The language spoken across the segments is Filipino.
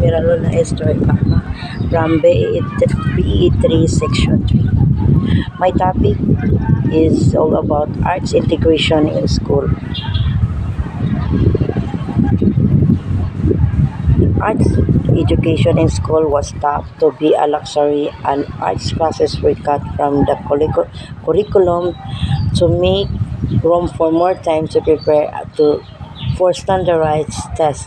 Miralol na Esther Kama from BE3 Section 3. My topic is all about arts integration in school. Arts education in school was thought to be a luxury, and arts classes were cut from the curriculum to make room for more time to prepare for standardized tests.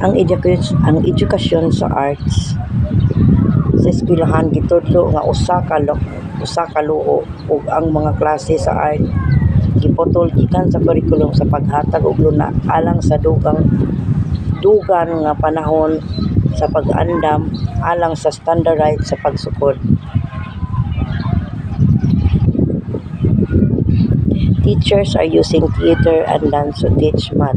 Ang edukasyon sa arts sa eskwelahan gitudlo nga usa ka luo ug ang mga klase sa art giputol gikan sa curriculum sa paghatag og luna alang sa dugan nga panahon sa pag-andam alang sa standardized sa pagsukod. Teachers are using theater and dance to teach math,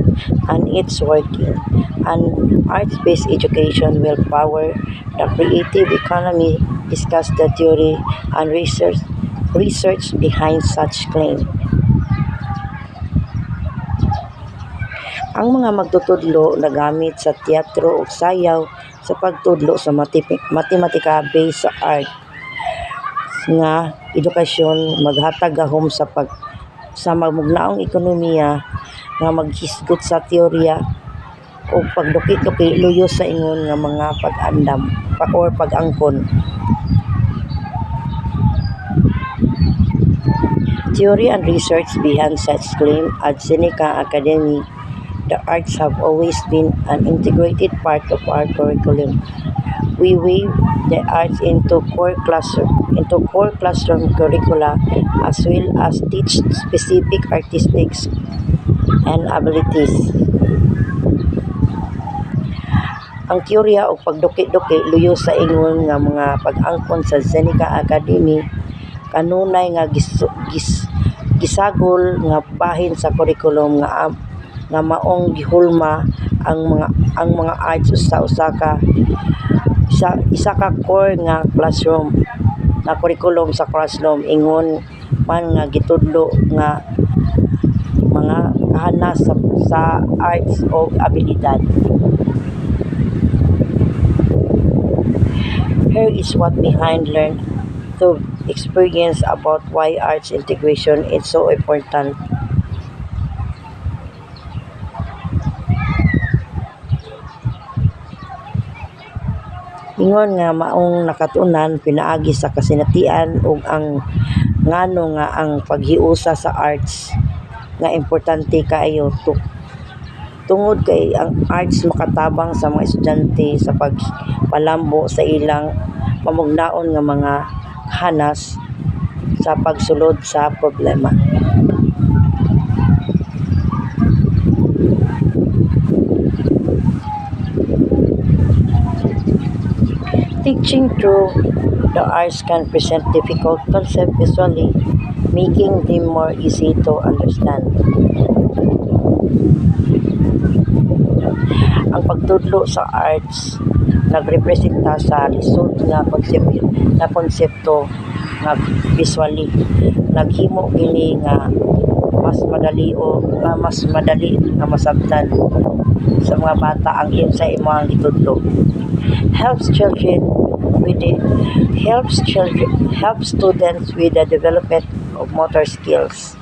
and it's working. An arts-based education will power the creative economy. Discuss the theory and research behind such claim. Ang mga magtutudlo nagamit sa teatro ug sayaw sa pagtudlo sa matematika based sa art nga edukasyon maghatag gahom sa magmugnaong ekonomiya nga maghisgot sa teorya o pagdukit-dukit luyo sa ingon nga mga pag-andam or pag-angkon. Theory and research behind such claim at Seneca Academy. The arts have always been an integrated part of our curriculum. We weave the arts into core classroom curricula as well as teach specific artistic and abilities. Ang teorya o pagdukit-dukit luyo sa ingon nga mga pag-angkon sa Seneca Academy kanunay nga gisagol nga bahin sa curriculum nga maong gihulma ang mga arts sa isa ka core nga classroom na curriculum sa classroom ingon man nga gitudlo nga mga kahanas sa arts o abilidad. Here is what behind learn to experience about why arts integration is so important. Ingon nga maong nakatunan pinaagi sa kasinatian ug ang ngano nga ang paghiusa sa arts nga importante kaayo tungod kay ang arts makatabang sa mga estudyante sa pagpalambo sa ilang pamugnaon nga mga hanas sa pagsulod sa problema. Teaching through the arts can present difficult concepts visually, making them more easy to understand. Ang pagtudlo sa arts nagrepresenta sa lisod nga konsepto nga visually. Naghimo kini nga mas madali nga masabtan sa mga bata ang sa imong gitudlo. Helps students with the development of motor skills.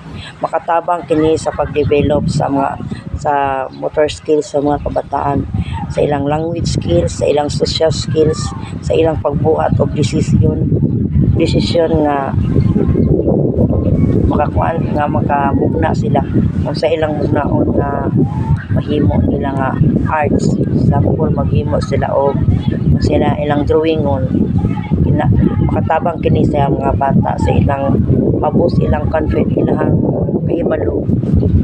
Makatabang kini sa pagdevelop sa motor skills sa mga kabataan, sa ilang language skills, sa ilang social skills, sa ilang pagbuhat og desisyon nga makamugna sila kung sa ilang mugnaon nga mahimo nila nga arts. Example, maghimo sila og sila ilang drawingon makatabang kini sa mga bata sa ilang mabus ilang confident ilang kahibalo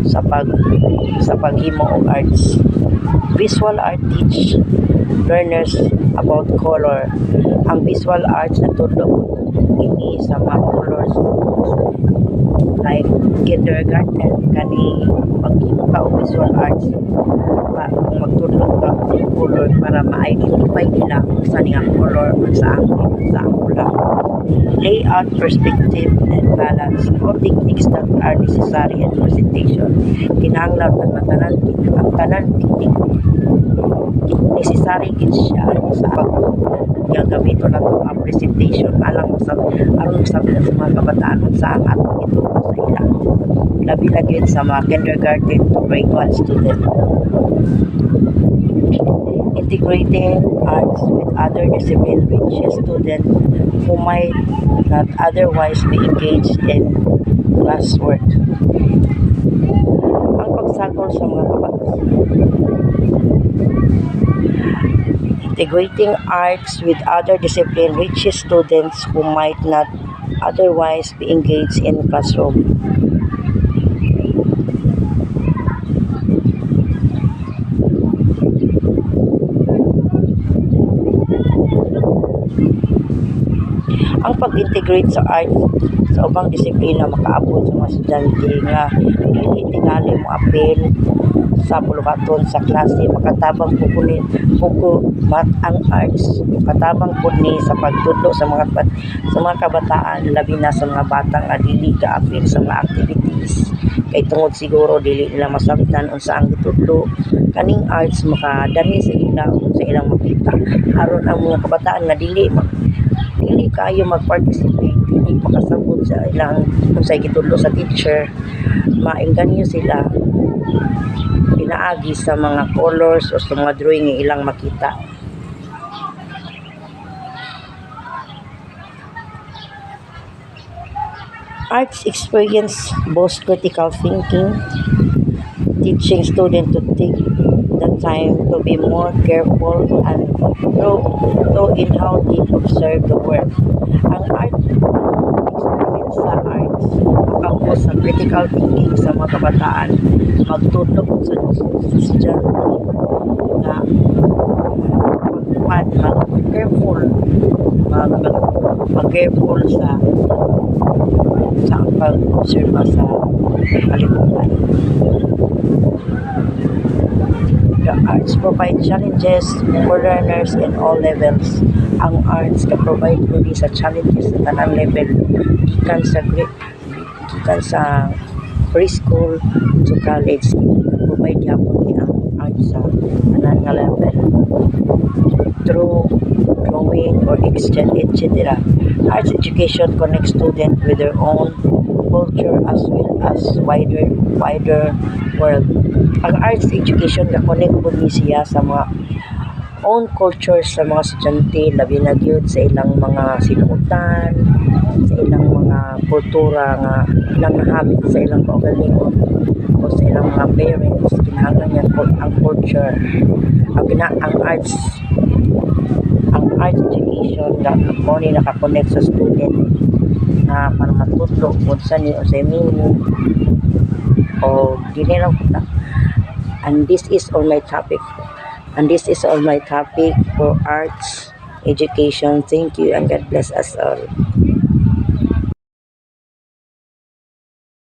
sa paghimo og arts. Visual art teach learners about color. Ang visual arts natudlo kini sa mga colors like kindergarten kani maghimo ka og visual arts kung magtudlo ka og color para ma-identify nila kung saan nga color sa anggulo. Layout, perspective, and balance, all techniques that are necessary in presentation. Kinahanglan ang tanan technique necessary gid siya sa gagamit o lang ang presentation aron masabi sa mga kabataan sa atong ituro sa ila. Labi na gyud sa mga kindergarten to grade 1 student. Integrating arts with other disciplines reaches students who might not otherwise be engaged in classwork. Ang pagsagol sa mga kabataan. Integrating arts with other disciplines reaches students who might not otherwise be engaged in classroom. Ang pag-integrate sa art sa ubang disiplina makaabot sa mga estudyante nga dili tingali mo apil sa buluhaton sa klase makatabang mat ang arts makatabang pud ni sa pagtudlo sa mga kabataan labi na sa mga batang nga dili ka apil sa mga activities kay tungod siguro dili nila masabtan unsa ang gitudlo kaning arts makadani sa ilang makita aron ang mga kabataan nga dili kayo mag-participate dili makasabot sa ilang kung sa gitudlo sa teacher maengganyo sila pinaagi sa mga colors o sa mga drawing nga ilang makita. Arts experience both critical thinking, teaching students to take the time to be more careful and thorough in how they observe the world. Ang experience sa arts, makabos sa critical thinking sa mga kabataan, magtutog sa estudyante na mag-careful sa pag-obserba sa kalibutan. The arts provide challenges for learners in all levels. Ang arts ka provide kuni sa challenges sa tanang level gikan sa preschool to college provide gyapon ni ang arts sa tanang nga level through drawing or etc. Arts education connects students with their own culture as well as wider world. Ang arts education na-connect po ni siya sa mga own culture sa mga estudyante, labi na gyud sa ilang mga sinuotan, sa ilang mga kultura nga ilang nahamit sa ilang kaugalingon o sa ilang mga parents, kinahanglan niya ang culture. Ang arts education na mo ni nakakonect sa student na para matutlo kung saan o sa meaning o dili lang kita. And this is all my topic for arts education. Thank you and God bless us all.